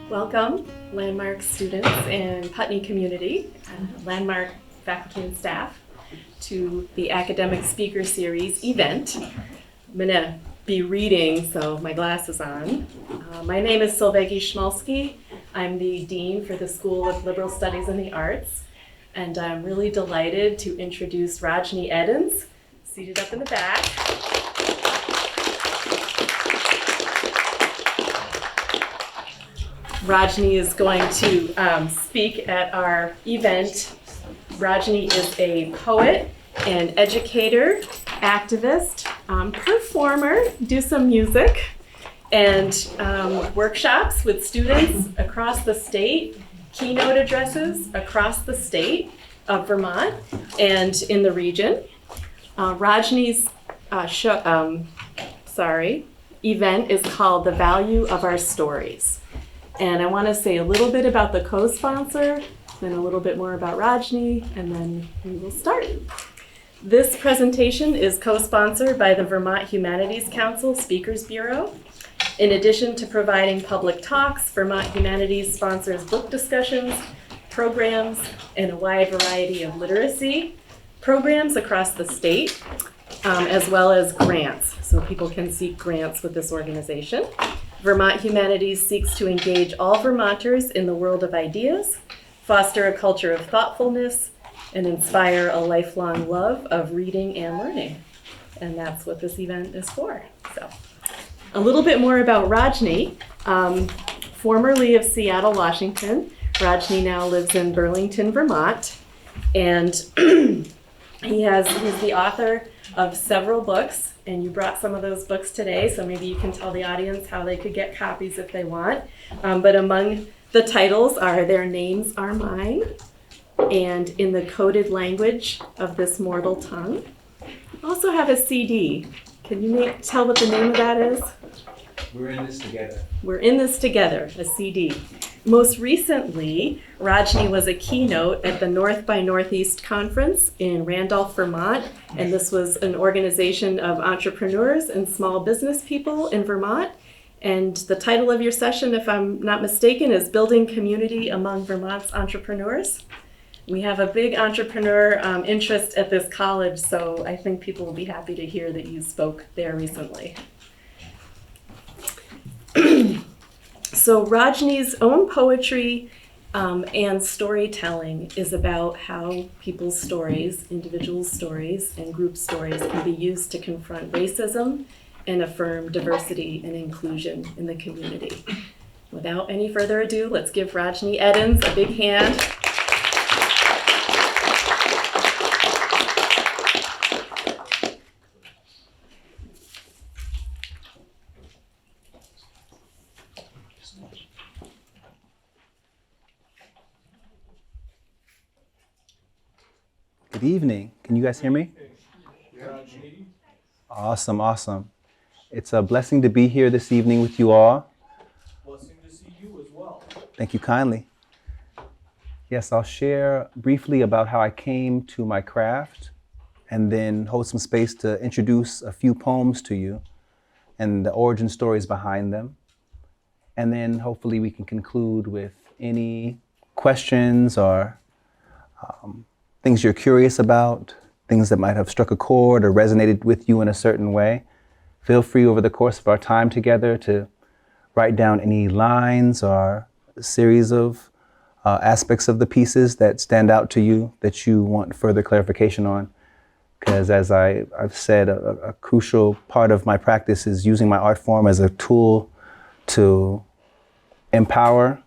Welcome, Landmark students and Putney community, Landmark faculty and staff, to the Academic Speaker Series event. I'm going to be reading, so my glasses on. My name is Solveig Schmalski. I'm the Dean for the School of Liberal Studies and the Arts, and I'm really delighted to introduce Rajnii Eddins, seated up in the back. Rajnii is going to speak at our event. Rajnii is a poet and educator, activist, performer, do some music, and workshops with students across the state, keynote addresses across the state of Vermont and in the region. Rajnii's event is called The Value of Our Stories. And I want to say a little bit about the co-sponsor, then a little bit more about Rajnii, and then we will start. This presentation is co-sponsored by the Vermont Humanities Council Speakers Bureau. In addition to providing public talks, Vermont Humanities sponsors book discussions, programs, and a wide variety of literacy programs across the state, as well as grants, so people can seek grants with this organization. Vermont Humanities seeks to engage all Vermonters in the world of ideas, foster a culture of thoughtfulness, and inspire a lifelong love of reading and learning. And that's what this event is for. So, a little bit more about Rajnii. Formerly of Seattle, Washington, Rajnii now lives in Burlington, Vermont, and he's the author of several books, and you brought some of those books today, so maybe you can tell the audience how they could get copies if they want. But among the titles are Their Names Are Mine, and In the Coded Language of This Mortal Tongue. You also have a CD. Can you tell what the name of that is? We're in this together. We're in this together, a CD. Most recently, Rajnii was a keynote at the North by Northeast conference in Randolph, Vermont, and this was an organization of entrepreneurs and small business people in Vermont. And the title of your session, if I'm not mistaken, is Building Community Among Vermont's Entrepreneurs. We have a big entrepreneur interest at this college, so I think people will be happy to hear that you spoke there recently. So Rajnii's own poetry and storytelling is about how people's stories, individuals' stories, and group stories can be used to confront racism and affirm diversity and inclusion in the community. Without any further ado, let's give Rajnii Eddins a big hand. Good evening. Can you guys hear me? Awesome. It's a blessing to be here this evening with you all. Blessing to see you as well. Thank you kindly. Yes, I'll share briefly about how I came to my craft and then hold some space to introduce a few poems to you and the origin stories behind them. And then hopefully we can conclude with any questions or things you're curious about, things that might have struck a chord or resonated with you in a certain way. Feel free over the course of our time together to write down any lines or a series of aspects of the pieces that stand out to you that you want further clarification on. Because as I've said, a crucial part of my practice is using my art form as a tool to empower,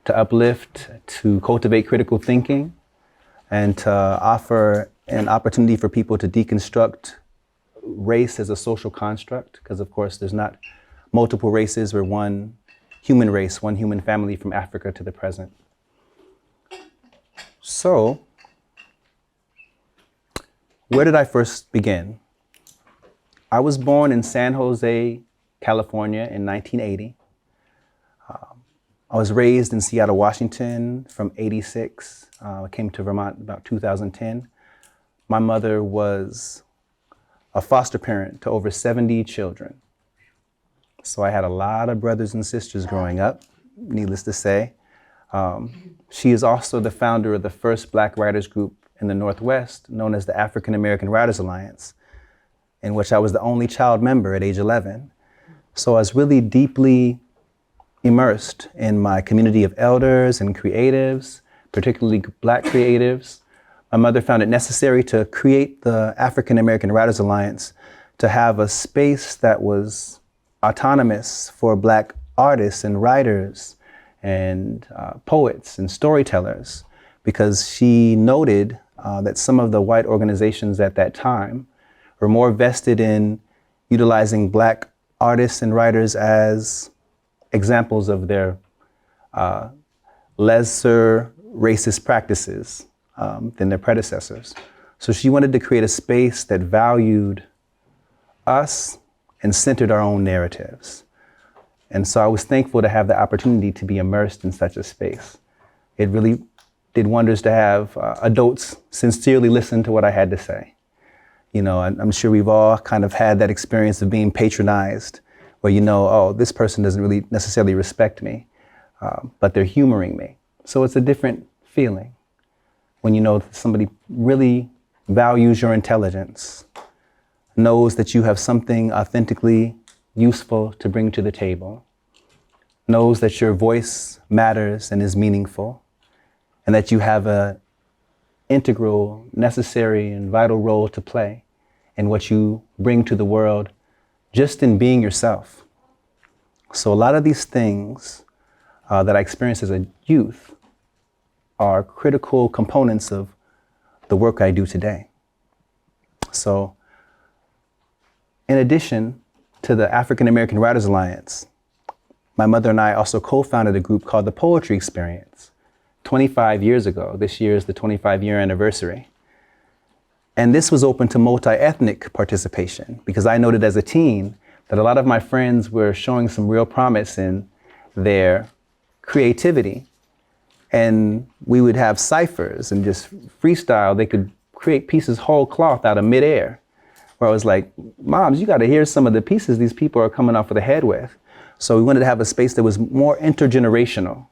to uplift, to cultivate critical thinking, and to offer an opportunity for people to deconstruct race as a social construct, because of course there's not multiple races, we're one human race, one human family from Africa to the present. So, where did I first begin? I was born in San Jose, California in 1980. I was raised in Seattle, Washington from '86. I came to Vermont about 2010. My mother was a foster parent to over 70 children. So I had a lot of brothers and sisters growing up. needless to say. She is also the founder of the first Black writers group in the Northwest, known as the African American Writers Alliance, in which I was the only child member at age 11. So I was really deeply immersed in my community of elders and creatives, particularly Black creatives. My mother found it necessary to create the African American Writers Alliance to have a space that was autonomous for Black artists and writers and poets and storytellers, because she noted that some of the white organizations at that time were more vested in utilizing Black artists and writers as examples of their lesser racist practices than their predecessors. So she wanted to create a space that valued us and centered our own narratives. And so I was thankful to have the opportunity to be immersed in such a space. It really did wonders to have adults sincerely listen to what I had to say. You know, I'm sure we've all kind of had that experience of being patronized, where you know, oh, this person doesn't really necessarily respect me, but they're humoring me. So it's a different feeling when you know that somebody really values your intelligence, knows that you have something authentically useful to bring to the table, knows that your voice matters and is meaningful, and that you have an integral, necessary, and vital role to play in what you bring to the world just in being yourself. So a lot of these things that I experienced as a youth are critical components of the work I do today. So in addition to the African American Writers Alliance, my mother and I also co-founded a group called the Poetry Experience 25 years ago. This year is the 25-year anniversary. And this was open to multi-ethnic participation, because I noted as a teen that a lot of my friends were showing some real promise in their creativity. And we would have ciphers and just freestyle. They could create pieces whole cloth out of midair, where I was like, moms, you got to hear some of the pieces these people are coming off of the head with. So we wanted to have a space that was more intergenerational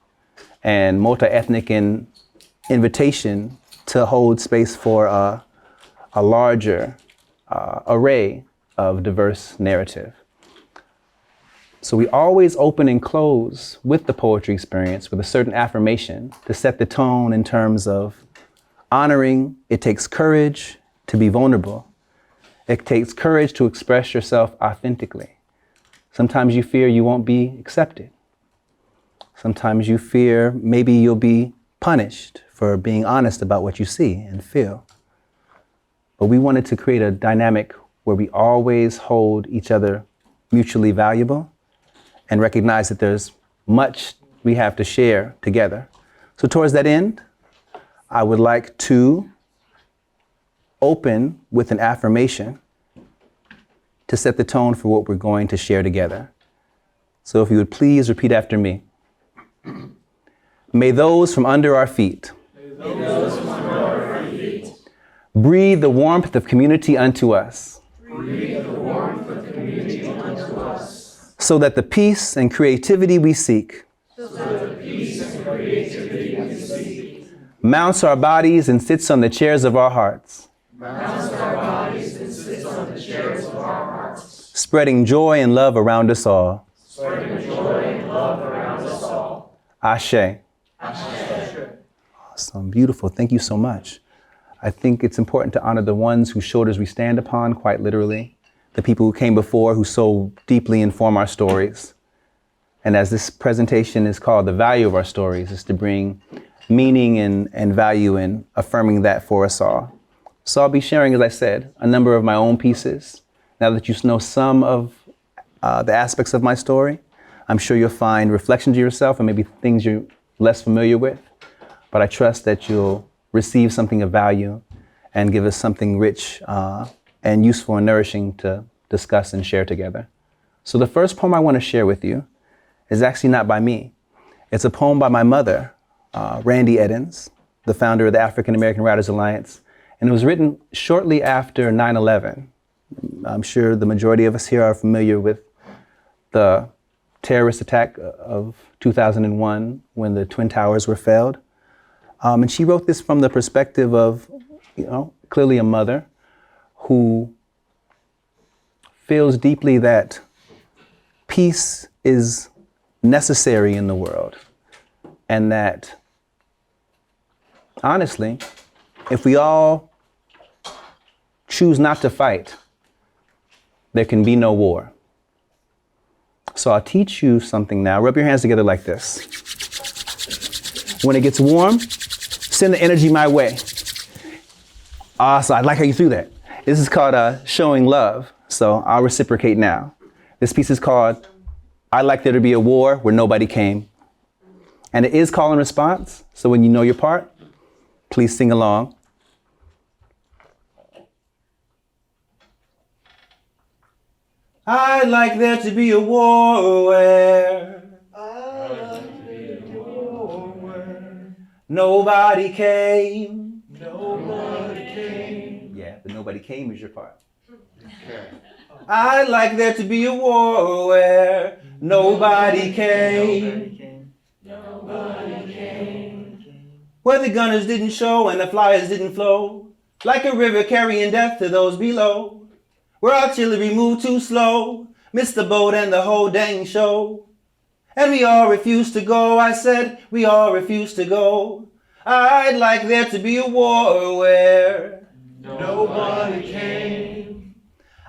and multi-ethnic in invitation to hold space for a larger array of diverse narrative. So we always open and close with the Poetry Experience with a certain affirmation to set the tone in terms of honoring it takes courage to be vulnerable. It takes courage to express yourself authentically. Sometimes you fear you won't be accepted. Sometimes you fear maybe you'll be punished for being honest about what you see and feel. But we wanted to create a dynamic where we always hold each other mutually valuable and recognize that there's much we have to share together. So towards that end, I would like to open with an affirmation to set the tone for what we're going to share together. So if you would please repeat after me. May those from under our feet breathe the warmth of community unto us. So that the peace and creativity we seek mounts our bodies and sits on the chairs of our hearts. Spreading joy and love around us all. Ashe. Awesome, beautiful. Thank you so much. I think it's important to honor the ones whose shoulders we stand upon, quite literally. The people who came before, who so deeply inform our stories. And as this presentation is called The Value of Our Stories, is to bring meaning and value in affirming that for us all. So I'll be sharing, as I said, a number of my own pieces. Now that you know some of the aspects of my story, I'm sure you'll find reflections of yourself and maybe things you're less familiar with. But I trust that you'll receive something of value and give us something rich and useful and nourishing to discuss and share together. So the first poem I want to share with you is actually not by me. It's a poem by my mother, Rajnii Eddins, the founder of the African American Writers Alliance. And it was written shortly after 9/11. I'm sure the majority of us here are familiar with the terrorist attack of 2001 when the Twin Towers were failed. And she wrote this from the perspective of, clearly a mother who feels deeply that peace is necessary in the world. And that, honestly, if we all choose not to fight, there can be no war. So I'll teach you something now. Rub your hands together like this. When it gets warm, send the energy my way. Awesome, I like how you threw that. This is called showing love. So I'll reciprocate now. This piece is called I'd like there to be a war where nobody came. And it is call and response. So when you know your part, please sing along. I'd like there to be a war where nobody came. Nobody came. Yeah, but nobody came is your part. Okay. I'd like there to be a war where nobody came. Nobody came. Where the gunners didn't show and the flyers didn't flow like a river carrying death to those below. Where artillery moved too slow, missed the boat and the whole dang show. And we all refused to go, I said, we all refused to go. I'd like there to be a war where Nobody came.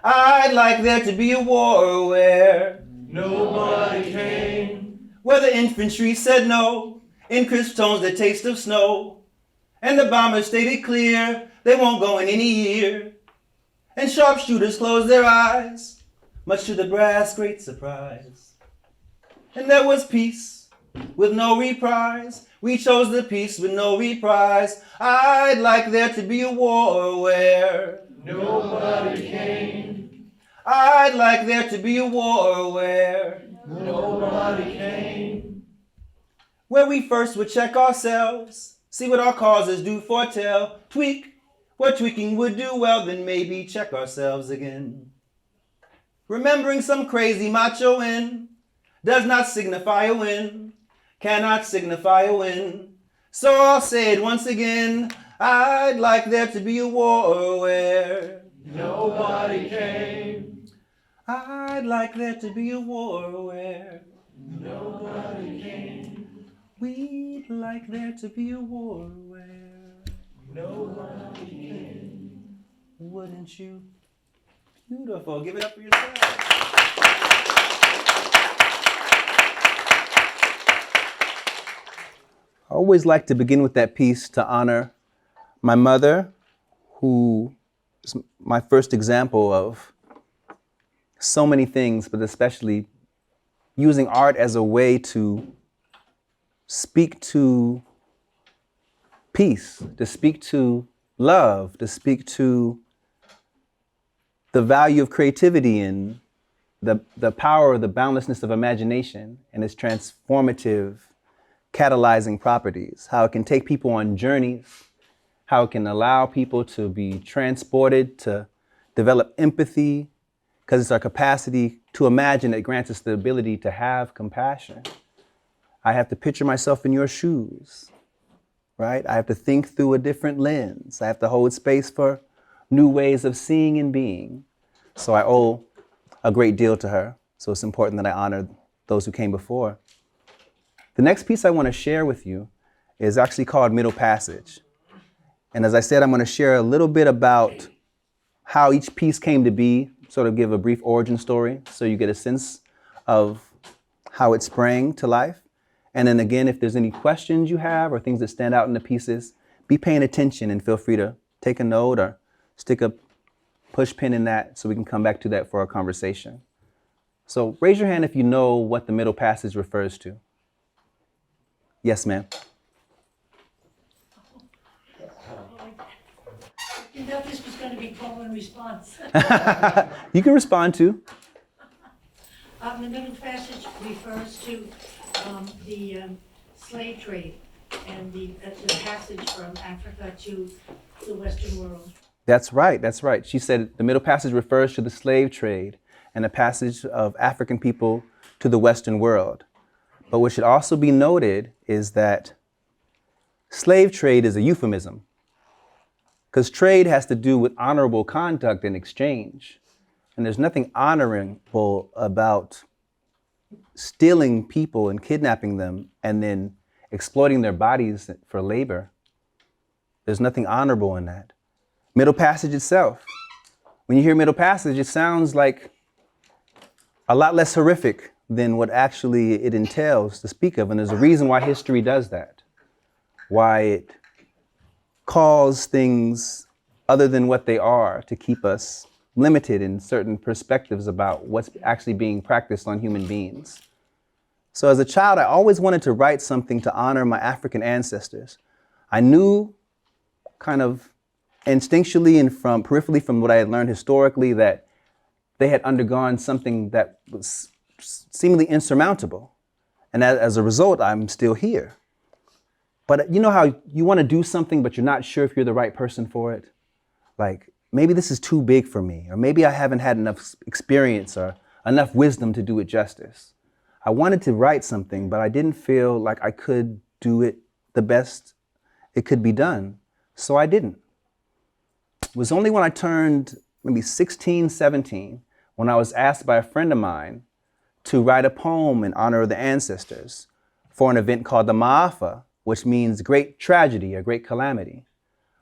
I'd like there to be a war where Nobody came. where the infantry said no, in crisp tones the taste of snow. And the bombers stated clear, they won't go in any year. And sharpshooters closed their eyes, much to the brass' great surprise. And there was peace, with no reprise. We chose the peace with no reprise. I'd like there to be a war where Nobody came. I'd like there to be a war where Nobody came. where we first would check ourselves, see what our causes do foretell, tweak what tweaking would do well, then maybe check ourselves again. Remembering some crazy macho win does not signify a win, cannot signify a win. So I'll say it once again, I'd like there to be a war where Nobody came. I'd like there to be a war where Nobody came. we'd like there to be a war where Nobody came. wouldn't you? Beautiful. Give it up for yourself. I always like to begin with that piece to honor my mother, who is my first example of so many things, but especially using art as a way to speak to peace, to speak to love, to speak to the value of creativity and the power, the boundlessness of imagination and its transformative, catalyzing properties, how it can take people on journeys, how it can allow people to be transported, to develop empathy, because it's our capacity to imagine that grants us the ability to have compassion. I have to picture myself in your shoes, right? I have to think through a different lens. I have to hold space for new ways of seeing and being. So I owe a great deal to her. So it's important that I honor those who came before. The next piece I want to share with you is actually called Middle Passage. And as I said, I'm going to share a little bit about how each piece came to be, sort of give a brief origin story so you get a sense of how it sprang to life. And then again, if there's any questions you have or things that stand out in the pieces, be paying attention and feel free to take a note or stick a push pin in that so we can come back to that for our conversation. So raise your hand if you know what the middle passage refers to. Yes, ma'am. You thought this was going to be call and response. You can respond to. The middle passage refers to the slave trade and the passage from Africa to the Western world. That's right, that's right. She said the middle passage refers to the slave trade and the passage of African people to the Western world. But what should also be noted is that slave trade is a euphemism, because trade has to do with honorable conduct and exchange. And there's nothing honorable about stealing people and kidnapping them and then exploiting their bodies for labor. There's nothing honorable in that. Middle Passage itself. When you hear Middle Passage, it sounds like a lot less horrific than what actually it entails to speak of. And there's a reason why history does that, why it calls things other than what they are to keep us limited in certain perspectives about what's actually being practiced on human beings. So as a child, I always wanted to write something to honor my African ancestors. I knew kind of instinctually and from peripherally from what I had learned historically that they had undergone something that was seemingly insurmountable. And as a result, I'm still here. But you know how you want to do something, but you're not sure if you're the right person for it? Like, maybe this is too big for me, or maybe I haven't had enough experience or enough wisdom to do it justice. I wanted to write something, but I didn't feel like I could do it the best it could be done. So I didn't. It was only when I turned maybe 16, 17, when I was asked by a friend of mine to write a poem in honor of the ancestors for an event called the Ma'afa, which means great tragedy or great calamity,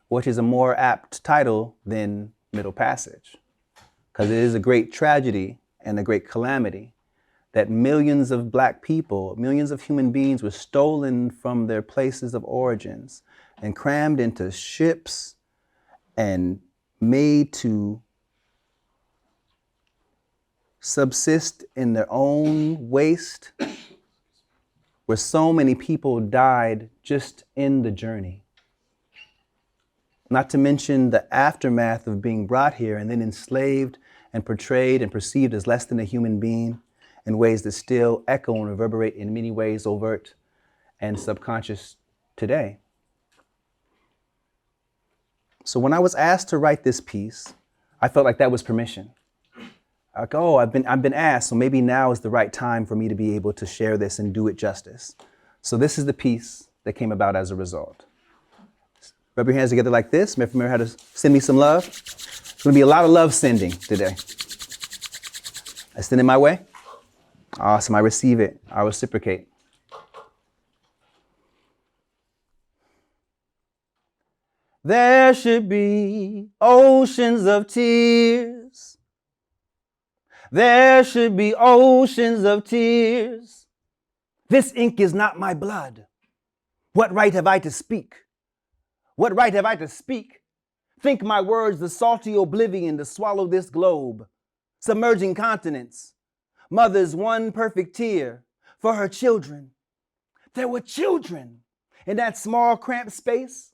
which is a more apt title than Middle Passage, because it is a great tragedy and a great calamity that millions of Black people, millions of human beings were stolen from their places of origins and crammed into ships and made to subsist in their own waste, where so many people died just in the journey. Not to mention the aftermath of being brought here and then enslaved and portrayed and perceived as less than a human being in ways that still echo and reverberate in many ways overt and subconscious today. So when I was asked to write this piece, I felt like that was permission. Like, oh, I've been asked, so maybe now is the right time for me to be able to share this and do it justice. So this is the piece that came about as a result. Rub your hands together like this. Remember how to send me some love? It's going to be a lot of love sending today. I send it my way. Awesome, I receive it. I reciprocate. There should be oceans of tears. There should be oceans of tears. This ink is not my blood. What right have I to speak? What right have I to speak? Think my words the salty oblivion to swallow this globe, submerging continents. Mother's one perfect tear for her children. There were children in that small cramped space,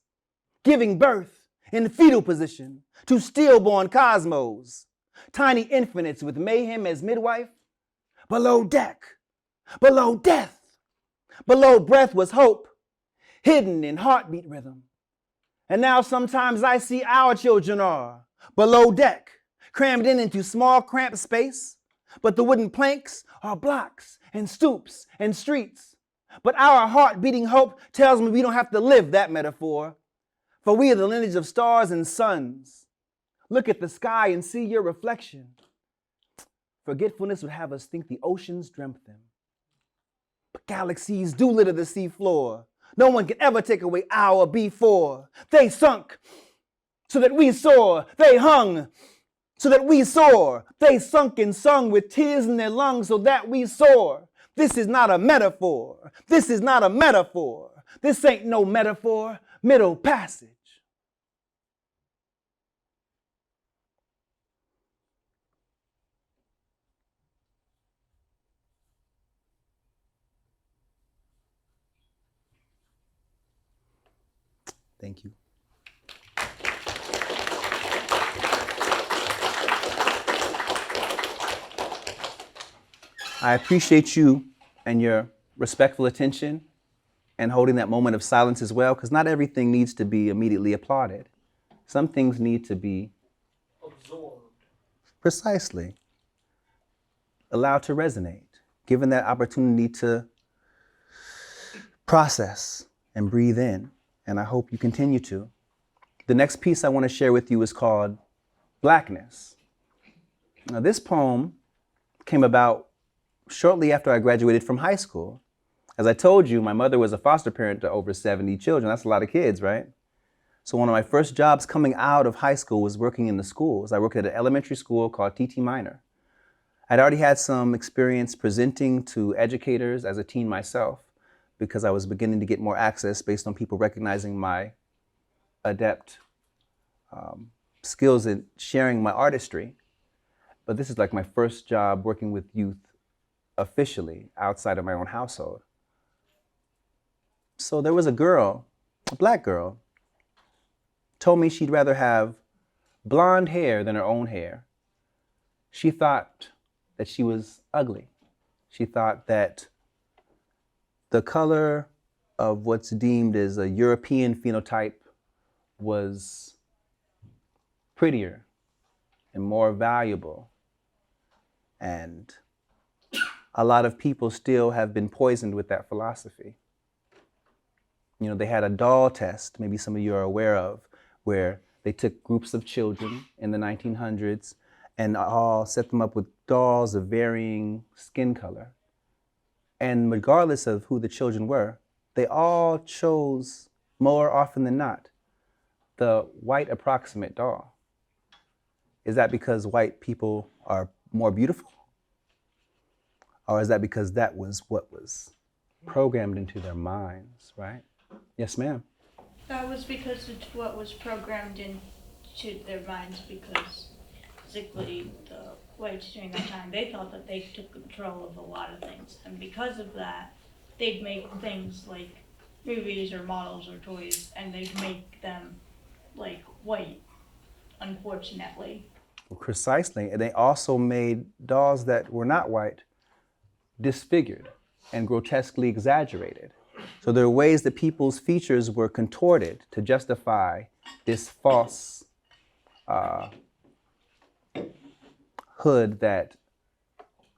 giving birth in fetal position to stillborn cosmos, tiny infinites with mayhem as midwife. Below deck, below death, below breath was hope, hidden in heartbeat rhythm. And now sometimes I see our children are below deck, crammed into small cramped space, but the wooden planks are blocks and stoops and streets. But our heart-beating hope tells me we don't have to live that metaphor, for we are the lineage of stars and suns. Look at the sky and see your reflection. Forgetfulness would have us think the oceans dreamt them. But galaxies do litter the seafloor. No one can ever take away our before. They sunk so that we soar. They hung so that we soar. They sunk and sung with tears in their lungs so that we soar. This is not a metaphor. This is not a metaphor. This ain't no metaphor. Middle Passage. Thank you. I appreciate you and your respectful attention and holding that moment of silence as well, because not everything needs to be immediately applauded. Some things need to be Absorbed. precisely allowed to resonate. given that opportunity to process and breathe in, and I hope you continue to. The next piece I want to share with you is called Blackness. Now, this poem came about shortly after I graduated from high school. As I told you, my mother was a foster parent to over 70 children. That's a lot of kids, right? So one of my first jobs coming out of high school was working in the schools. I worked at an elementary school called T.T. Minor. I'd already had some experience presenting to educators as a teen myself because I was beginning to get more access based on people recognizing my adept skills in sharing my artistry. But this is like my first job working with youth officially outside of my own household. So there was a girl, a black girl, told me she'd rather have blonde hair than her own hair. She thought that she was ugly. She thought that the color of what's deemed as a European phenotype was prettier and more valuable. And a lot of people still have been poisoned with that philosophy. You know, they had a doll test, maybe some of you are aware of, where they took groups of children in the 1900s and all set them up with dolls of varying skin color. And regardless of who the children were, they all chose, more often than not, the white approximate doll. Is that because white people are more beautiful? Or is that because that was what was programmed into their minds, right? Yes, ma'am. That was because it's what was programmed into their minds, because basically the whites during that time, they thought that they took control of a lot of things. And because of that, they'd make things like movies or models or toys, and they'd make them like white, unfortunately. Well, precisely. And they also made dolls that were not white disfigured and grotesquely exaggerated. So there are ways that people's features were contorted to justify this false hood that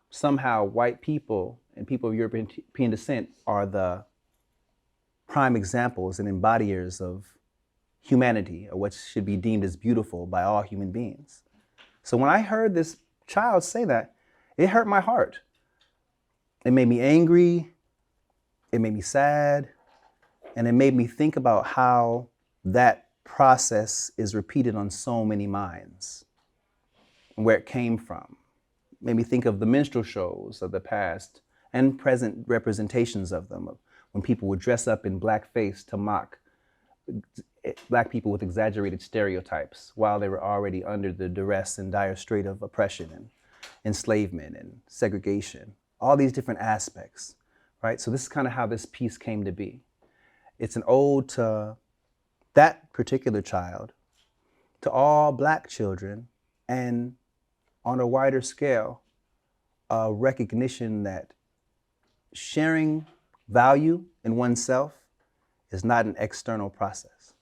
somehow white people and people of European descent are the prime examples and embodiers of humanity, or what should be deemed as beautiful by all human beings. So when I heard this child say that, it hurt my heart. It made me angry, it made me sad, and it made me think about how that process is repeated on so many minds and where it came from. It made me think of the minstrel shows of the past and present representations of them, when people would dress up in blackface to mock Black people with exaggerated stereotypes while they were already under the duress and dire strait of oppression and enslavement and segregation, all these different aspects, right? So this is kind of how this piece came to be. It's an ode to that particular child, to all Black children, and on a wider scale, a recognition that sharing value in oneself is not an external process.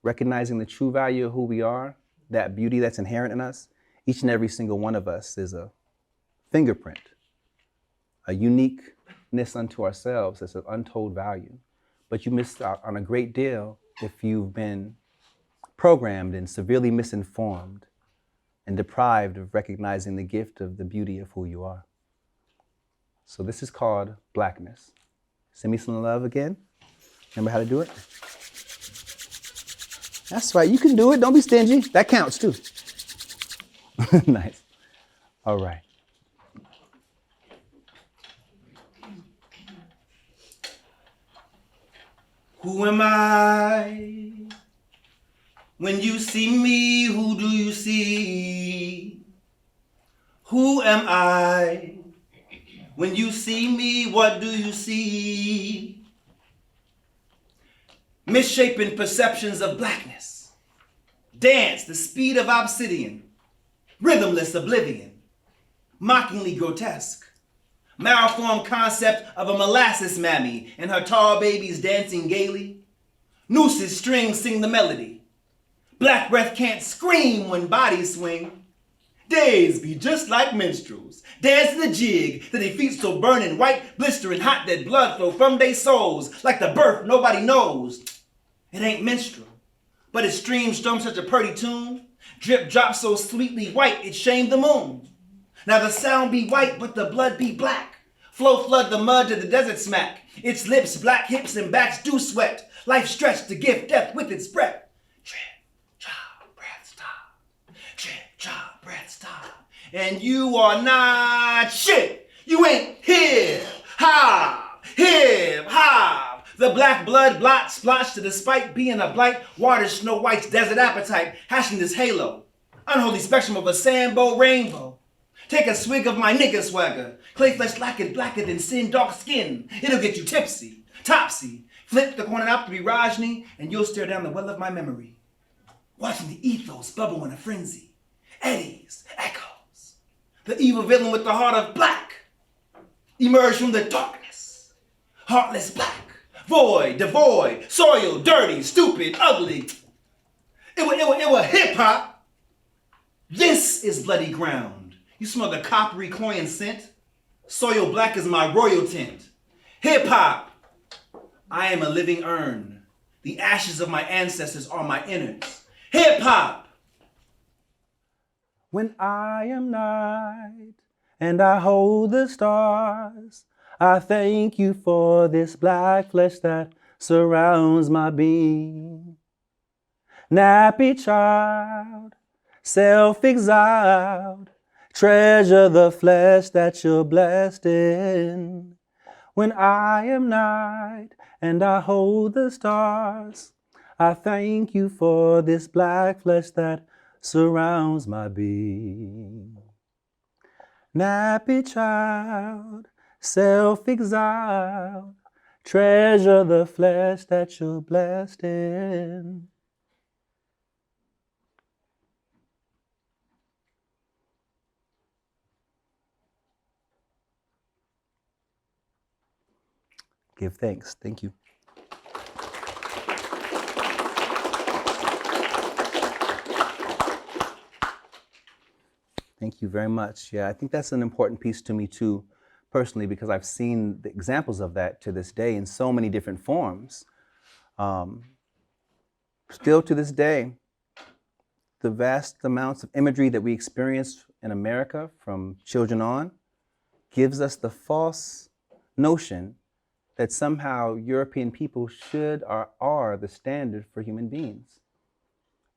Recognizing the true value of who we are, that beauty that's inherent in us, each and every single one of us is a fingerprint, a uniqueness unto ourselves that's of untold value. But you miss out on a great deal if you've been programmed and severely misinformed and deprived of recognizing the gift of the beauty of who you are. So this is called Blackness. Send me some love again. Remember how to do it? That's right, you can do it. Don't be stingy. That counts too. Nice. All right. Who am I? When you see me, who do you see? Who am I? When you see me, what do you see? Misshapen perceptions of blackness. Dance the speed of obsidian. Rhythmless oblivion. Mockingly grotesque. Malformed concept of a molasses mammy and her tall babies dancing gaily. Nooses strings sing the melody. Black breath can't scream when bodies swing. Days be just like minstrels, dancing the jig, that they feet so burning white, blistering hot, that blood flow from they souls, like the birth nobody knows. It ain't minstrel, but it streams strum such a purty tune, drip drop so sweetly white it shamed the moon. Now the sound be white, but the blood be black. Flow flood the mud to the desert smack. Its lips, black hips, and backs do sweat. Life stretched to give death with its breath. Drip, drop, breath, stop. Drip, drop, breath, stop. And you are not shit. You ain't hip hop, hip hop. The black blood blot splotched to despite being a blight, water Snow White's desert appetite, hashing this halo. Unholy spectrum of a sandbow rainbow. Take a swig of my nigga swagger. Clay flesh lacquered blacker than sin, dark skin. It'll get you tipsy, topsy. Flip the corner up to be Rajnii, and you'll stare down the well of my memory. Watching the ethos bubble in a frenzy. Eddies, echoes. The evil villain with the heart of black emerge from the darkness. Heartless black. Void, devoid, soiled, dirty, stupid, ugly. It was hip hop. This is bloody ground. You smell the coppery cloying scent? Soil black is my royal tint. Hip hop. I am a living urn. The ashes of my ancestors are my innards. Hip hop. When I am night and I hold the stars, I thank you for this black flesh that surrounds my being. Nappy child, self-exiled, treasure the flesh that you're blessed in. When I am night and I hold the stars, I thank you for this black flesh that surrounds my being. Nappy child, self-exiled, treasure the flesh that you're blessed in. Give thanks. Thank you. Thank you very much. Yeah, I think that's an important piece to me too, personally, because I've seen the examples of that to this day in so many different forms. Still to this day, the vast amounts of imagery that we experience in America from children on gives us the false notion that somehow European people should or are the standard for human beings.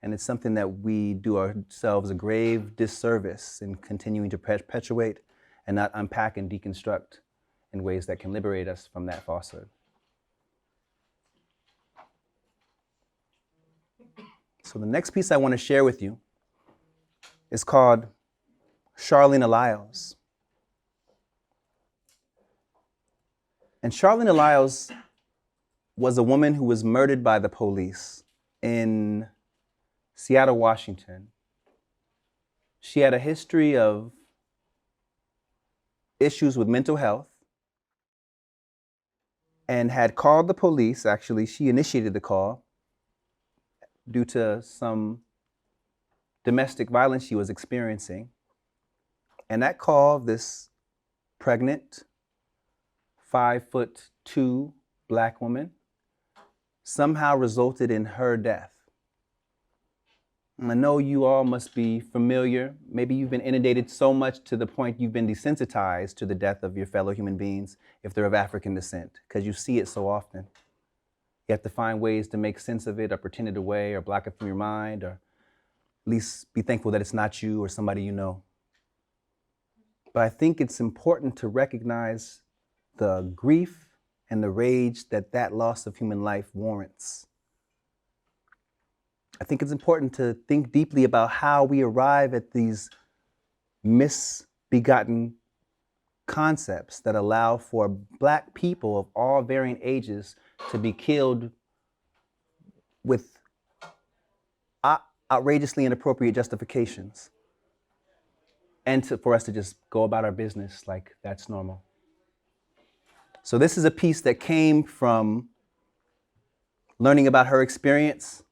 And it's something that we do ourselves a grave disservice in continuing to perpetuate and not unpack and deconstruct in ways that can liberate us from that falsehood. So the next piece I want to share with you is called Charlene Elias. And Charlene Elias was a woman who was murdered by the police in Seattle, Washington. She had a history of issues with mental health and had called the police. Actually, she initiated the call due to some domestic violence she was experiencing. And that call, this pregnant, 5'2" black woman, somehow resulted in her death. And I know you all must be familiar. Maybe you've been inundated so much to the point you've been desensitized to the death of your fellow human beings if they're of African descent, because you see it so often. You have to find ways to make sense of it or pretend it away or block it from your mind, or at least be thankful that it's not you or somebody you know. But I think it's important to recognize the grief and the rage that that loss of human life warrants. I think it's important to think deeply about how we arrive at these misbegotten concepts that allow for black people of all varying ages to be killed with outrageously inappropriate justifications, and for us to just go about our business like that's normal. So this is a piece that came from learning about her experience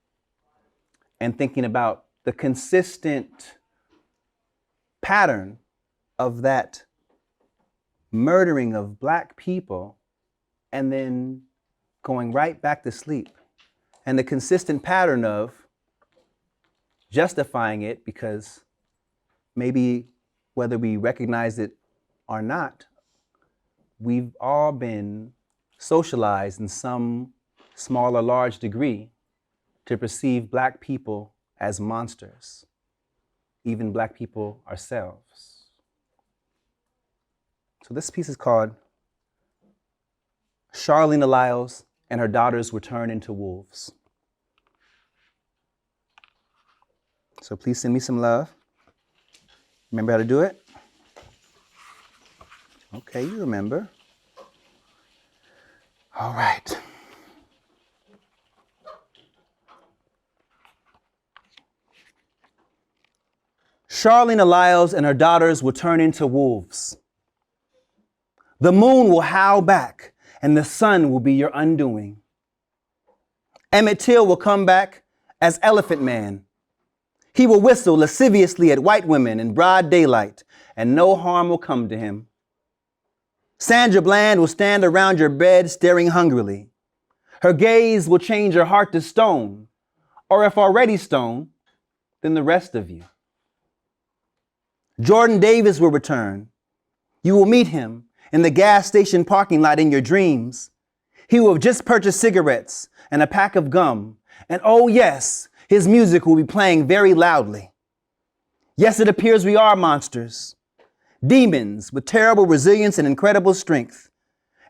and thinking about the consistent pattern of that murdering of black people and then going right back to sleep. And the consistent pattern of justifying it because maybe whether we recognize it or not, we've all been socialized in some small or large degree to perceive black people as monsters, even black people ourselves. So this piece is called Charlene Eliles and Her Daughters Were Turned into Wolves. So please send me some love. Remember how to do it? Okay, you remember. All right. Charlene Eliles and her daughters will turn into wolves. The moon will howl back, and the sun will be your undoing. Emmett Till will come back as Elephant Man. He will whistle lasciviously at white women in broad daylight, and no harm will come to him. Sandra Bland will stand around your bed staring hungrily. Her gaze will change your heart to stone, or if already stone, then the rest of you. Jordan Davis will return. You will meet him in the gas station parking lot in your dreams. He will have just purchased cigarettes and a pack of gum, and oh yes, his music will be playing very loudly. Yes, it appears we are monsters, demons with terrible resilience and incredible strength,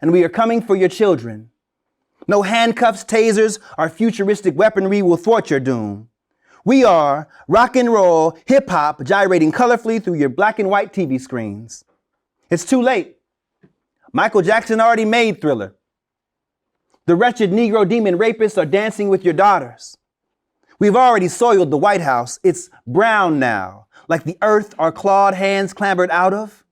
and we are coming for your children. No handcuffs, tasers, or futuristic weaponry will thwart your doom. We are rock and roll, hip hop, gyrating colorfully through your black and white TV screens. It's too late. Michael Jackson already made Thriller. The wretched Negro demon rapists are dancing with your daughters. We've already soiled the White House. It's brown now, like the earth our clawed hands clambered out of.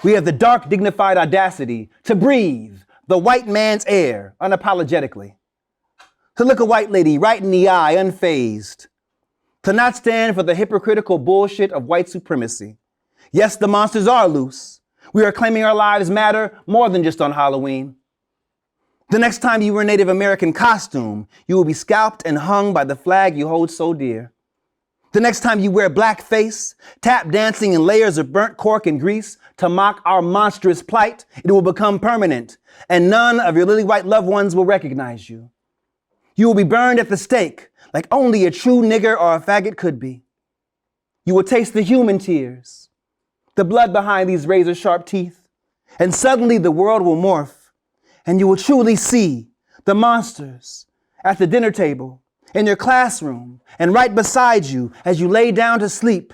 We have the dark, dignified audacity to breathe the white man's air unapologetically. To look a white lady right in the eye unfazed. To not stand for the hypocritical bullshit of white supremacy. Yes, the monsters are loose. We are claiming our lives matter more than just on Halloween. The next time you wear a Native American costume, you will be scalped and hung by the flag you hold so dear. The next time you wear blackface, tap dancing in layers of burnt cork and grease to mock our monstrous plight, it will become permanent, and none of your lily white loved ones will recognize you. You will be burned at the stake like only a true nigger or a faggot could be. You will taste the human tears, the blood behind these razor-sharp teeth, and suddenly the world will morph, and you will truly see the monsters at the dinner table, in your classroom, and right beside you as you lay down to sleep.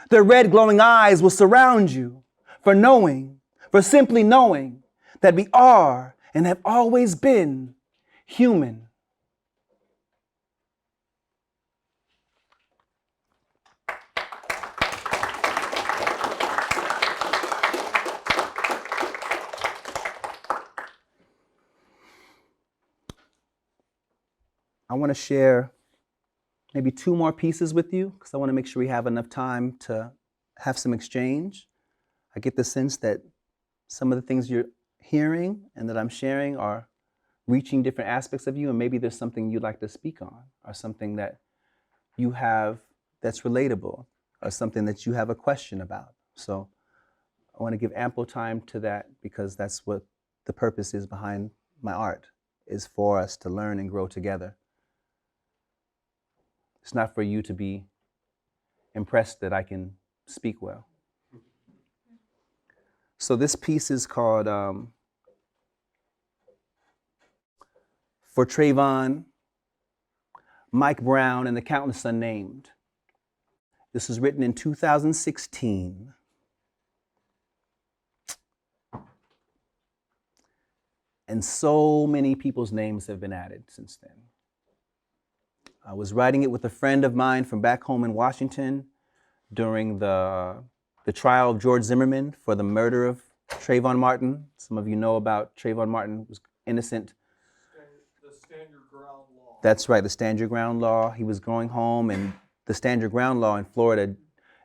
Their red glowing eyes will surround you for simply knowing that we are and have always been human. I want to share maybe 2 more pieces with you because I want to make sure we have enough time to have some exchange. I get the sense that some of the things you're hearing and that I'm sharing are reaching different aspects of you, and maybe there's something you'd like to speak on, or something that you have that's relatable, or something that you have a question about. So I want to give ample time to that because that's what the purpose is behind my art, is for us to learn and grow together. It's not for you to be impressed that I can speak well. So this piece is called For Trayvon, Mike Brown, and the Countless Unnamed. This was written in 2016. And so many people's names have been added since then. I was writing it with a friend of mine from back home in Washington during the trial of George Zimmerman for the murder of Trayvon Martin. Some of you know about Trayvon Martin was innocent. The Stand Your Ground law. That's right, the Stand Your Ground law. He was going home, and the Stand Your Ground law in Florida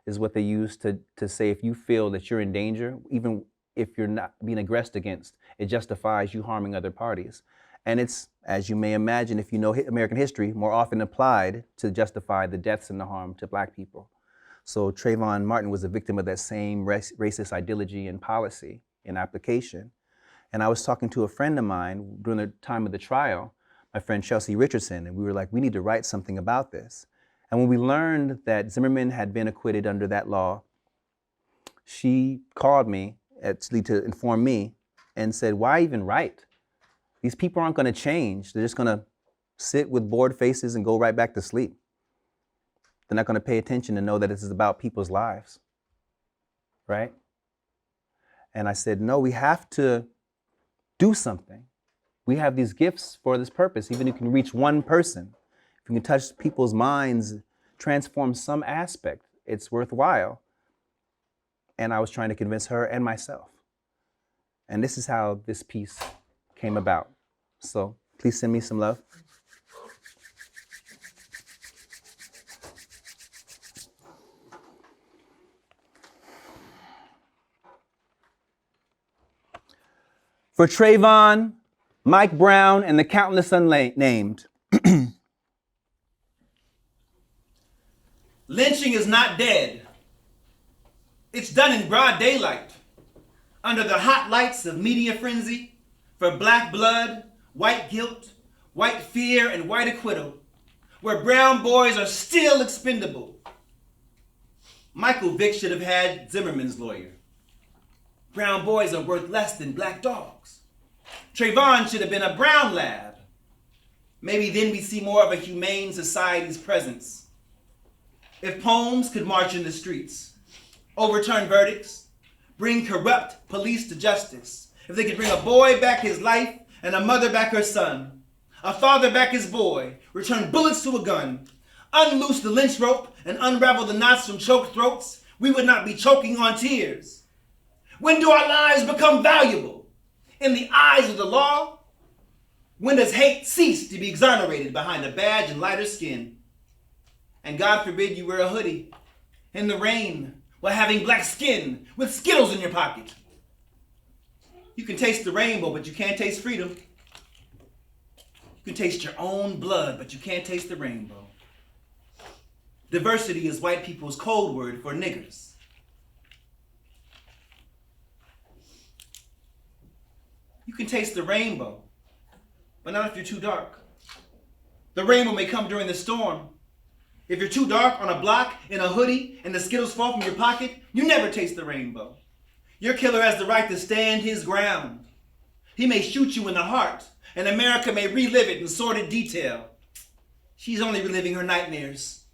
is what they use to say if you feel that you're in danger, even if you're not being aggressed against, it justifies you harming other parties. And it's, as you may imagine, if you know American history, more often applied to justify the deaths and the harm to Black people. So Trayvon Martin was a victim of that same racist ideology and policy and application. And I was talking to a friend of mine during the time of the trial, my friend Chelsea Richardson, and we were like, we need to write something about this. And when we learned that Zimmerman had been acquitted under that law, she called me, actually to inform me, and said, why even write? These people aren't going to change. They're just going to sit with bored faces and go right back to sleep. They're not going to pay attention and know that this is about people's lives, right? And I said, no, we have to do something. We have these gifts for this purpose. Even if you can reach one person, if you can touch people's minds, transform some aspect, it's worthwhile. And I was trying to convince her and myself. And this is how this piece came about. So please send me some love. For Trayvon, Mike Brown, and the countless unnamed. Lynching is not dead. It's done in broad daylight, under the hot lights of media frenzy, for Black blood, white guilt, white fear, and white acquittal, where brown boys are still expendable. Michael Vick should have had Zimmerman's lawyer. Brown boys are worth less than black dogs. Trayvon should have been a brown lab. Maybe then we see more of a humane society's presence. If poems could march in the streets, overturn verdicts, bring corrupt police to justice, if they could bring a boy back his life and a mother back her son, a father back his boy, return bullets to a gun, unloose the lynch rope and unravel the knots from choked throats, we would not be choking on tears. When do our lives become valuable? In the eyes of the law? When does hate cease to be exonerated behind a badge and lighter skin? And God forbid you wear a hoodie in the rain while having black skin with Skittles in your pocket. You can taste the rainbow, but you can't taste freedom. You can taste your own blood, but you can't taste the rainbow. Diversity is white people's code word for niggers. You can taste the rainbow, but not if you're too dark. The rainbow may come during the storm. If you're too dark on a block in a hoodie and the Skittles fall from your pocket, you never taste the rainbow. Your killer has the right to stand his ground. He may shoot you in the heart, and America may relive it in sordid detail. She's only reliving her nightmares.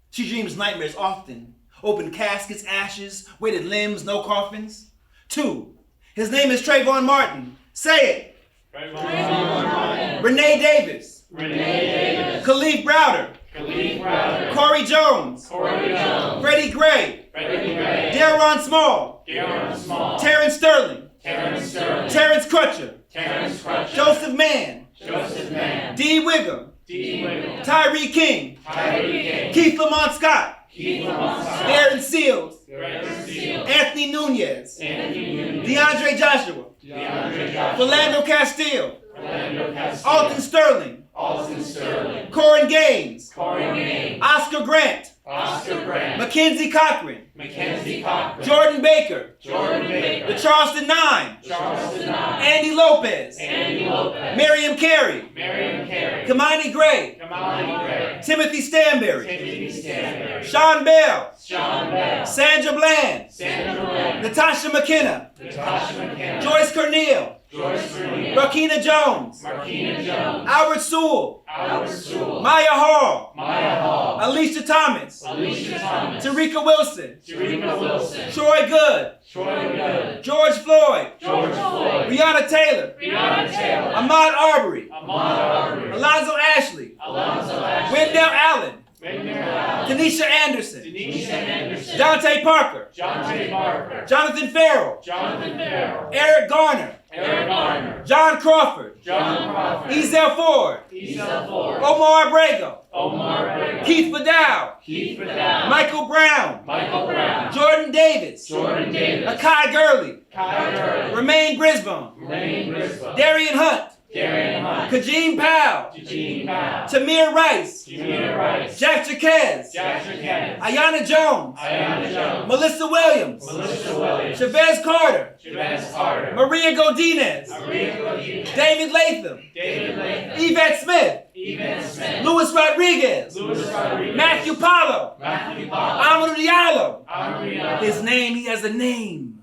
She dreams nightmares often. Open caskets, ashes, weighted limbs, no coffins. 2, his name is Trayvon Martin. Say it. Trayvon Martin. Renee Davis. Renee Davis. Khalif Browder. Khalif Browder. Corey Jones. Corey Jones. Freddie Gray. Freddie Gray. Darron Small. Darron Small. Terrence Sterling. Terrence Sterling. Terrence Crutcher. Terrence Crutcher. Joseph Mann. Joseph Mann. Dee Wiggum. Dee Wiggum. Tyree King. Tyree King. Keith Lamont Scott. Keith Lamont Scott. Aaron Seals. Aaron Seals. Anthony Nunez. Anthony Nunez. DeAndre Joshua. DeAndre Joshua. Philando Castile. Philando Castile. Alton Sterling. Alton Sterling. Corin Gaines. Corey Gaines. Oscar Grant. Oscar Grant. Mackenzie Cochran. Mackenzie Cochran. Jordan Baker. Jordan Baker. The Charleston Nine. Charleston Nine. Andy Lopez. Andy Lopez. Miriam Carey. Miriam Carey. Kamani Gray. Kamani Gray. Timothy Stanberry. Timothy Stanberry. Sean Bell. Sean Bell. Sandra Bland. Sandra Bland. Natasha McKenna. Natasha McKenna. Joyce Cornell. Joyce Cornell. Rakina Jones. Marquina Jones. Albert Sewell. Albert Sewell. Maya Hall. Maya Hall. Alicia Thomas. Alicia Thomas. Tarika Wilson. Tarika Wilson. Troy Good. Troy Good. George Floyd. George Floyd. Breonna Taylor. Breonna Taylor. Ahmaud Arbery. Ahmaud Arbery. Alonzo Ashley. Alonzo Ashley. Wendell Allen. Wendell Allen. Denisha Anderson. Denisha Anderson. Dante Parker. Jonte Barker. Jonathan Farrell. Jonathan Farrell. Eric Garner. Eric Garner. John Crawford. John Crawford. Ezel Ford. Esau Ford. Omar Abrego. Omar Abrego. Keith Vidal. Keith Vidal. Michael Brown. Michael Brown. Jordan Davis. Jordan Davis. Akai Gurley. Kai Gurley. Remain Brisbane. Lane Griswold. Darian Hunt. Darian Hunt. Kajim Powell. Eugene Powell. Tamir Rice. Jamir Rice. Jack Jaquez. Jackson Kenneth. Ayana Jones. Ayana Jones. Melissa Williams. Melissa Williams. Chavez Carter. Chavez Carter. Maria Godinez. Maria Godinez. David Latham. David Latham. Yvette Smith. Yvette Smith. Louis Rodriguez. Louis Rodriguez. Matthew Paulo. Matthew Paul. Amadou Diallo. Amadou. His name, he has a name.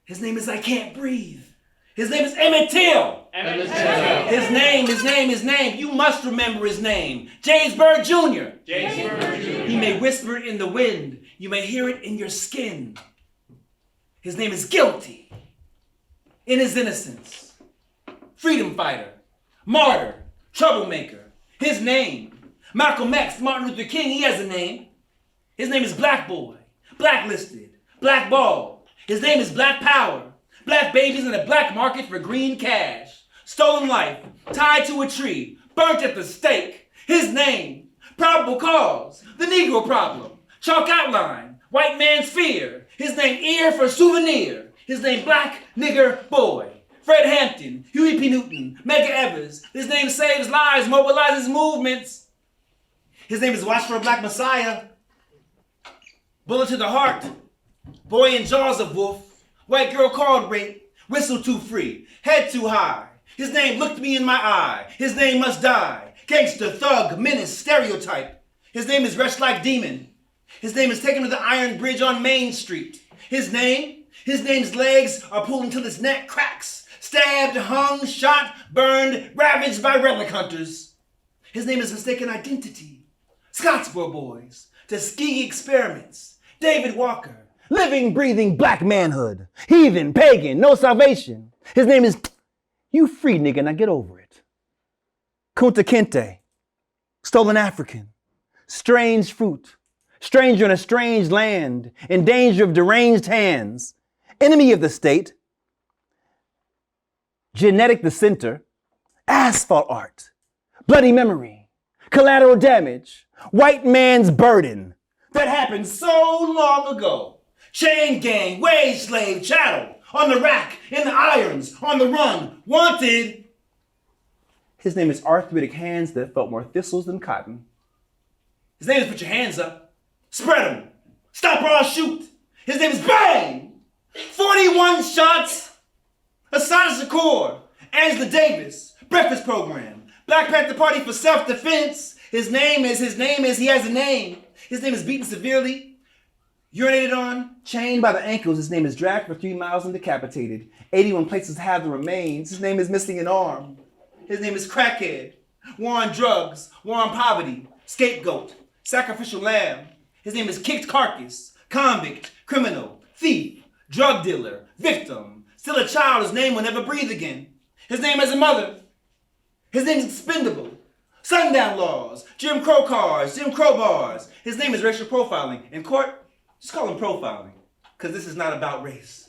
His name is I Can't Breathe. His name is Emmett Till. Emmett Till. His name. You must remember his name. James Byrd Jr. James Byrd Jr. He may whisper it in the wind. You may hear it in your skin. His name is Guilty. In his innocence. Freedom fighter. Martyr. Troublemaker. His name. Malcolm X, Martin Luther King, he has a name. His name is Black Boy. Blacklisted. Blackballed. His name is Black Power. Black babies in a black market for green cash. Stolen life, tied to a tree, burnt at the stake. His name, probable cause, the Negro problem. Chalk outline, white man's fear. His name, ear for souvenir. His name, Black Nigger Boy. Fred Hampton, Huey P. Newton, Medgar Evers. His name saves lives, mobilizes movements. His name is Watch for a Black Messiah. Bullet to the heart. Boy in jaws of wolf. White girl called rape, whistle too free, head too high. His name looked me in my eye. His name must die. Gangster, thug, menace, stereotype. His name is Wretch Like Demon. His name is taken to the Iron Bridge on Main Street. His name's legs are pulled until his neck cracks. Stabbed, hung, shot, burned, ravaged by relic hunters. His name is Mistaken Identity. Scottsboro Boys, Tuskegee Experiments, David Walker. Living, breathing black manhood. Heathen, pagan, no salvation. His name is You Free Nigga, now get over it. Kunta Kinte. Stolen African. Strange fruit. Stranger in a strange land. In danger of deranged hands. Enemy of the state. Genetic dissenter. Asphalt art. Bloody memory. Collateral damage. White man's burden. That happened so long ago. Chain gang, wage slave, chattel, on the rack, in the irons, on the run, wanted. His name is Arthritic Hands that felt more thistles than cotton. His name is Put Your Hands Up, Spread them, Stop or I'll Shoot. His name is Bang, 41 shots, Asada Shakur, Angela Davis, Breakfast Program, Black Panther Party for Self-Defense. His name is, he has a name. His name is Beaten Severely, urinated on, chained by the ankles. His name is dragged for 3 miles and decapitated. 81 places have the remains. His name is Missing an Arm. His name is Crackhead. War on drugs, war on poverty, scapegoat, sacrificial lamb. His name is Kicked Carcass, convict, criminal, thief, drug dealer, victim. Still a child, his name will never breathe again. His name has a mother. His name is Expendable. Sundown laws, Jim Crow cars, Jim Crow bars. His name is racial profiling. In court, just call him profiling, because this is not about race.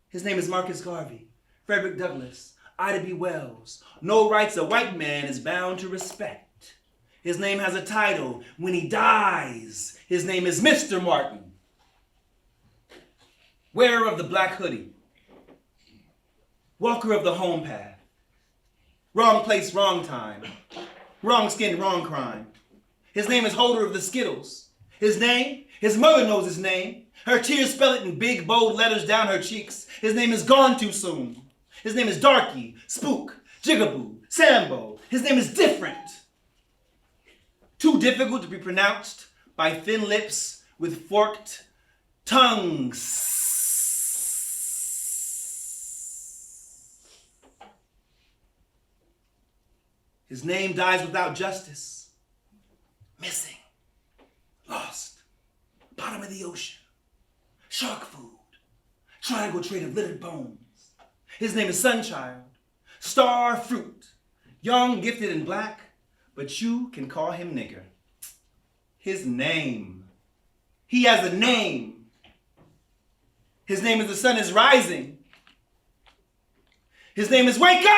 His name is Marcus Garvey, Frederick Douglass, Ida B. Wells. No rights a white man is bound to respect. His name has a title. When he dies, his name is Mr. Martin. Wearer of the black hoodie. Walker of the home path. Wrong place, wrong time. Wrong skin, wrong crime. His name is Holder of the Skittles. His name? His mother knows his name. Her tears spell it in big, bold letters down her cheeks. His name is Gone Too Soon. His name is Darky, Spook, Jigaboo, Sambo. His name is Different. Too difficult to be pronounced by thin lips with forked tongues. His name dies without justice. Missing. Lost. Bottom of the ocean. Shark food. Triangle trade of littered bones. His name is Sunchild. Star fruit. Young, gifted, and black, but you can call him nigger. his name. He has a name. His name is the sun is rising. His name is wake up!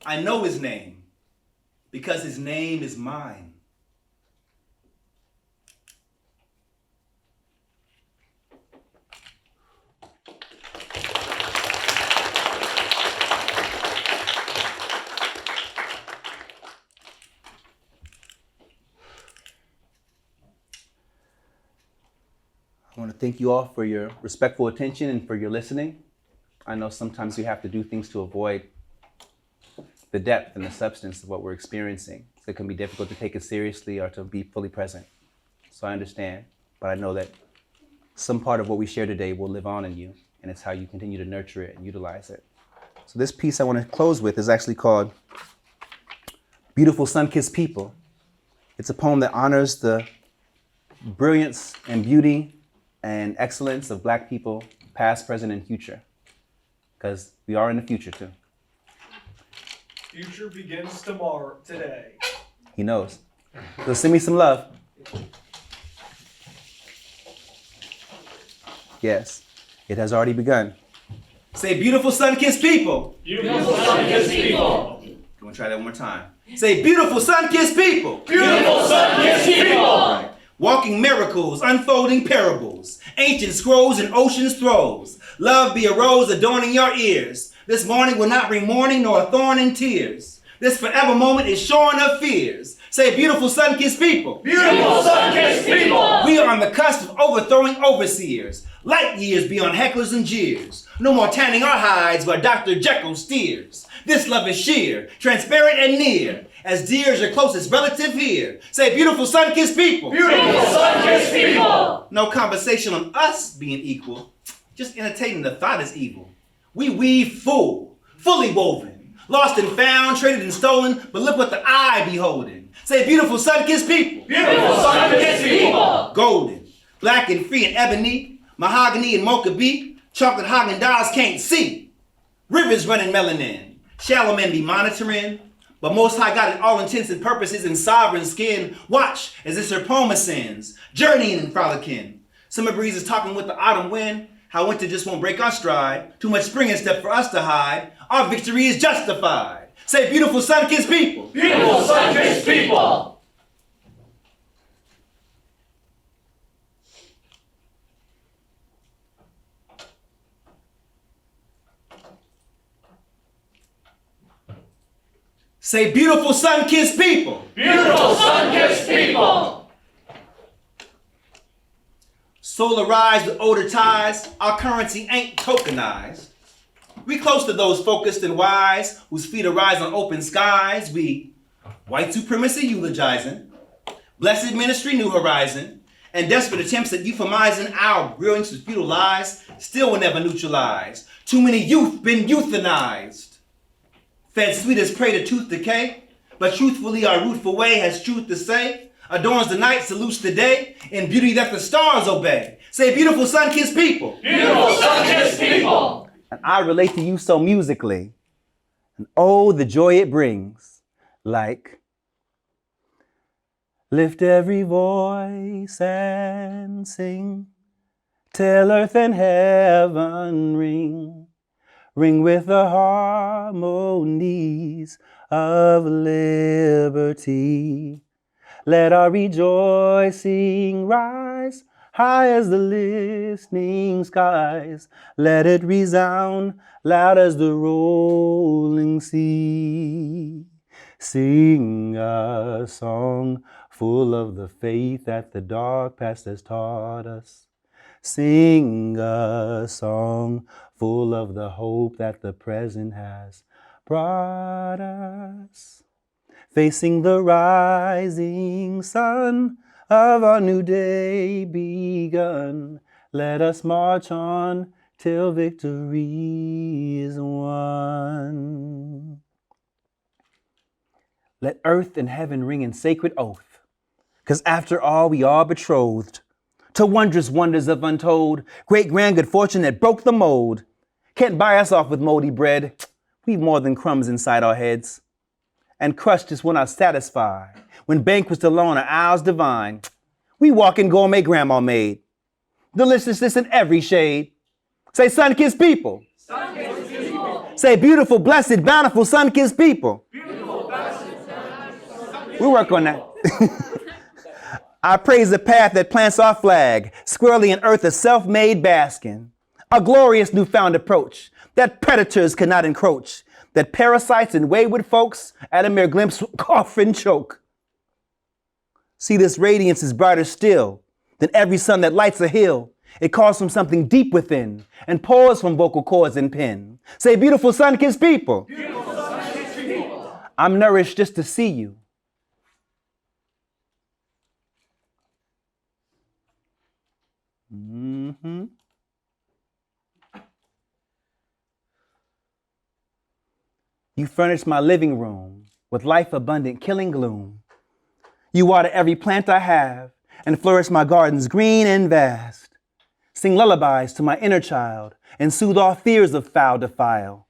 I know his name because his name is mine. I want to thank you all for your respectful attention and for your listening. I know sometimes we have to do things to avoid the depth and the substance of what we're experiencing. So it can be difficult to take it seriously or to be fully present. So I understand, but I know that some part of what we share today will live on in you, and it's how you continue to nurture it and utilize it. So this piece I want to close with is actually called Beautiful Sun-Kissed People. It's a poem that honors the brilliance and beauty and excellence of Black people, past, present, and future. Because we are in the future too. Future begins tomorrow, today. He knows. So send me some love. Yes, it has already begun. Say beautiful sun-kissed people. Beautiful sun-kissed people. I'm gonna try that one more time. Say beautiful sun-kissed people. Beautiful sun-kissed people. Right. Walking miracles, unfolding parables, ancient scrolls and ocean's throes. Love be a rose adorning your ears. This morning will not bring mourning nor a thorn in tears. This forever moment is shorn of fears. Say beautiful sun-kissed people. Beautiful sun-kissed people. We are on the cusp of overthrowing overseers. Light years beyond hecklers and jeers. No more tanning our hides where Dr. Jekyll steers. This love is sheer, transparent and near. As dear as your closest relative here. Say beautiful sun-kissed people. Beautiful sun-kissed people. No conversation on us being equal. Just entertaining the thought is evil. We weave full, fully woven. Lost and found, traded and stolen, but look what the eye beholding. Say beautiful sun-kissed people. Beautiful sun-kissed people. Golden, black and free and ebony, mahogany and mocha beet, chocolate Haagen-Dazs can't see. Rivers running melanin, shallow men be monitoring, but Most High God in all intents and purposes in sovereign skin. Watch as this her poem ascends, journeying and frolicking. Summer breeze is talking with the autumn wind, how winter just won't break our stride. Too much spring and step for us to hide. Our victory is justified. Say beautiful sun-kissed people. Beautiful sun-kissed people. Say beautiful sun-kissed people. Beautiful sun-kissed people. Solarized with older ties, our currency ain't tokenized. We close to those focused and wise, whose feet arise on open skies. We white supremacy eulogizing, blessed ministry new horizon, and desperate attempts at euphemizing our brilliance with futile lies still will never neutralize. Too many youth been euthanized. Fed sweet as prey to tooth decay, but truthfully our rootful way has truth to say. Adorns the night, salutes the day, in beauty that the stars obey. Say beautiful sun-kissed people. Beautiful sun-kissed people. And I relate to you so musically. And oh, the joy it brings. Like, lift every voice and sing, till earth and heaven ring. Ring with the harmonies of liberty. Let our rejoicing rise high as the listening skies. Let it resound loud as the rolling sea. Sing a song full of the faith that the dark past has taught us. Sing a song full of the hope that the present has brought us. Facing the rising sun of our new day begun, let us march on till victory is won. Let earth and heaven ring in sacred oath, 'cause after all we are betrothed to wondrous wonders of untold, great grand good fortune that broke the mold. can't buy us off with moldy bread. We've more than crumbs inside our heads. And crust just will not satisfy. When banquets alone are ours divine, we walk in gourmet grandma made. Deliciousness in every shade. Say sun-kissed people. Sun-kissed people. Say beautiful, blessed, bountiful, sun-kissed people. Beautiful, blessed, sun-kissed We'll work on that. I praise the path that plants our flag, squarely in earth a self-made basking. A glorious newfound approach that predators cannot encroach, that parasites and wayward folks at a mere glimpse cough and choke. See, this radiance is brighter still than every sun that lights a hill. It calls from something deep within and pours from vocal cords and pen. Say, beautiful sun-kissed people. Beautiful, sun-kissed people. I'm nourished just to see you. Mm-hmm. You furnish my living room with life abundant, killing gloom. You water every plant I have and flourish my gardens green and vast. Sing lullabies to my inner child and soothe all fears of foul defile.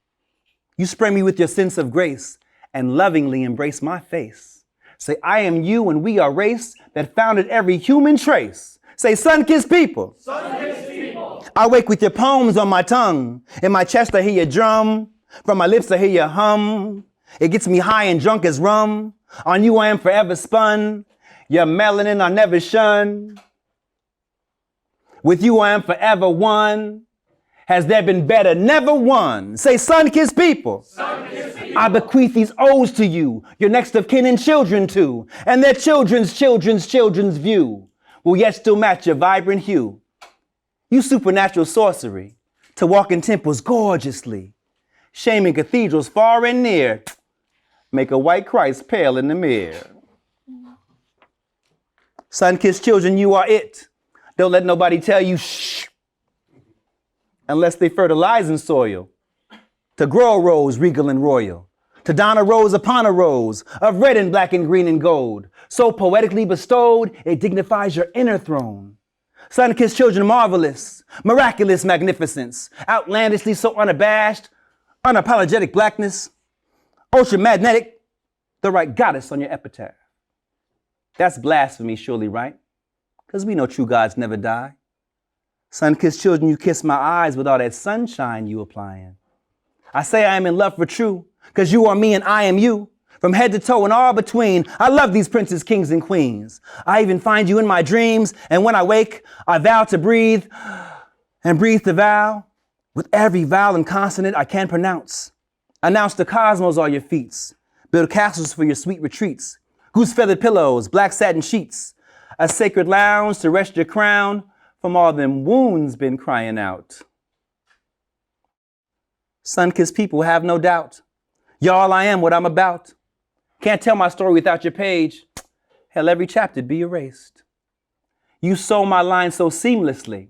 You spray me with your sense of grace and lovingly embrace my face. Say, I am you and we are race that founded every human trace. Say, sun-kissed people. Sun-kissed people. I wake with your poems on my tongue. In my chest I hear your drum. From my lips I hear your hum. It gets me high and drunk as rum. On you I am forever spun. Your melanin I never shun. With you I am forever one. Has there been better? Never one. Say, sun-kissed people. Sun-kissed people. I bequeath these odes to you, your next of kin and children too, and their children's children's children's view will yet still match your vibrant hue. You supernatural sorcery to walk in temples gorgeously, shaming cathedrals far and near, make a white Christ pale in the mirror. Sun-kissed children, you are it. Don't let nobody tell you shh, unless they fertilize in soil, to grow a rose regal and royal, to don a rose upon a rose of red and black and green and gold, so poetically bestowed, it dignifies your inner throne. Sun-kissed children, marvelous, miraculous magnificence, outlandishly so unabashed, unapologetic blackness, ocean magnetic, the right goddess on your epitaph. That's blasphemy, surely, right? Because we know true gods never die. Sun-kissed children, you kiss my eyes with all that sunshine you applying. I say I am in love for true, because you are me and I am you. From head to toe and all between, I love these princes, kings, and queens. I even find you in my dreams, and when I wake, I vow to breathe, and breathe to vow. With every vowel and consonant I can pronounce. Announce the cosmos are your feats. Build castles for your sweet retreats. Goose feathered pillows, black satin sheets. A sacred lounge to rest your crown from all them wounds been crying out. Sun-kissed people, have no doubt. Y'all, I am what I'm about. Can't tell my story without your page. Hell, every chapter'd be erased. You sew my lines so seamlessly.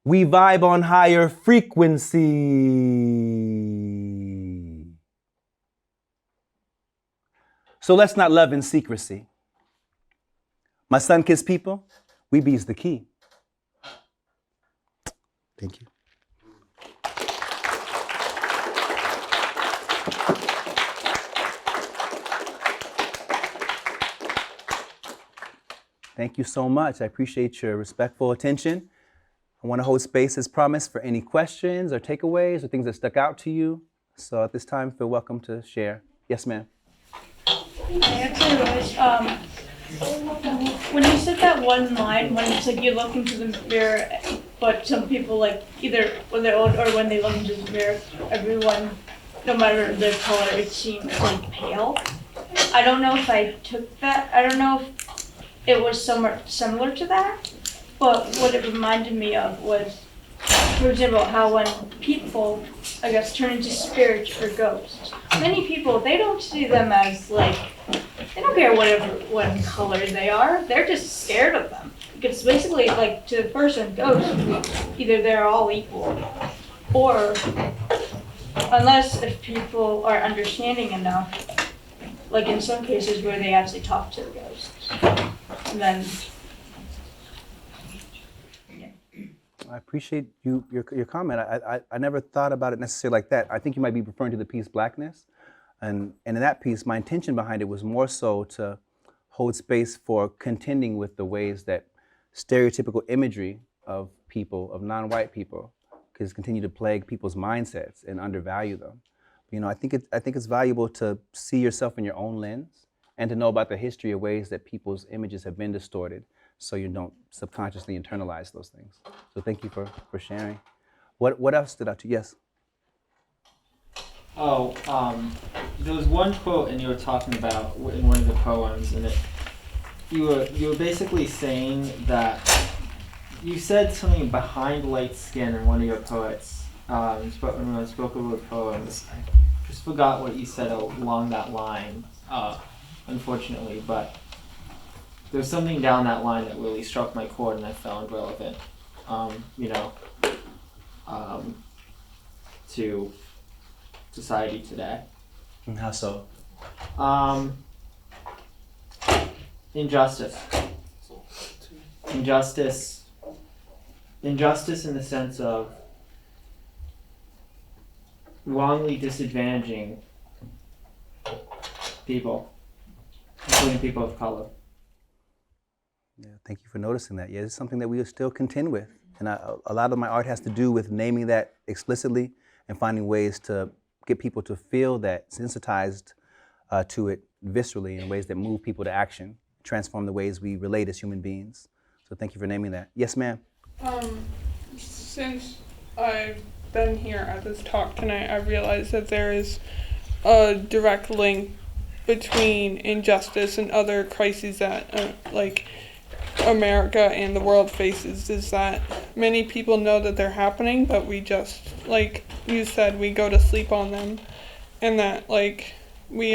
We vibe on higher frequency. So let's not love in secrecy. My sun-kissed people, we be's the key. Thank you. Thank you so much. I appreciate your respectful attention. I want to hold space as promised for any questions or takeaways or things that stuck out to you. So at this time, feel welcome to share. Yes, ma'am. I actually was, when you said that one line, when you said you look into the mirror, but some people like either when they're old or when they look into the mirror, everyone, no matter their color, it seems like pale. I don't know if I took that, I don't know if it was somewhat similar to that, but what it reminded me of was, for example, how when people, I guess, turn into spirits or ghosts, many people, they don't see them as like, they don't care what color they are, they're just scared of them. Because basically, like, to the person, ghosts, either they're all equal, or unless if people are understanding enough, like in some cases where they actually talk to the ghosts, and then, yeah. I appreciate your comment. I never thought about it necessarily like that. I think you might be referring to the piece Blackness. And in that piece, my intention behind it was more so to hold space for contending with the ways that stereotypical imagery of people, of non-white people, can continue to plague people's mindsets and undervalue them. You know, I think it's valuable to see yourself in your own lens and to know about the history of ways that people's images have been distorted, so you don't subconsciously internalize those things. So thank you for sharing. What else stood out to you? Yes. Oh, there was one quote, and you were talking about in one of the poems, and you were basically saying that you said something behind light skin in one of your poets. When I spoke about poems, I just forgot what you said along that line, unfortunately. But there's something down that line that really struck my chord, and I found relevant. To society today. And how so? Injustice in the sense of wrongly disadvantaging people, including people of color. Yeah, thank you for noticing that. Yeah, it's something that we still contend with. And a lot of my art has to do with naming that explicitly and finding ways to get people to feel that, sensitized to it viscerally in ways that move people to action, transform the ways we relate as human beings. So thank you for naming that. Yes, ma'am. Since I've been here at this talk tonight, I realized that there is a direct link between injustice and other crises that America and the world faces, is that many people know that they're happening, but we just, like you said, we go to sleep on them, and that we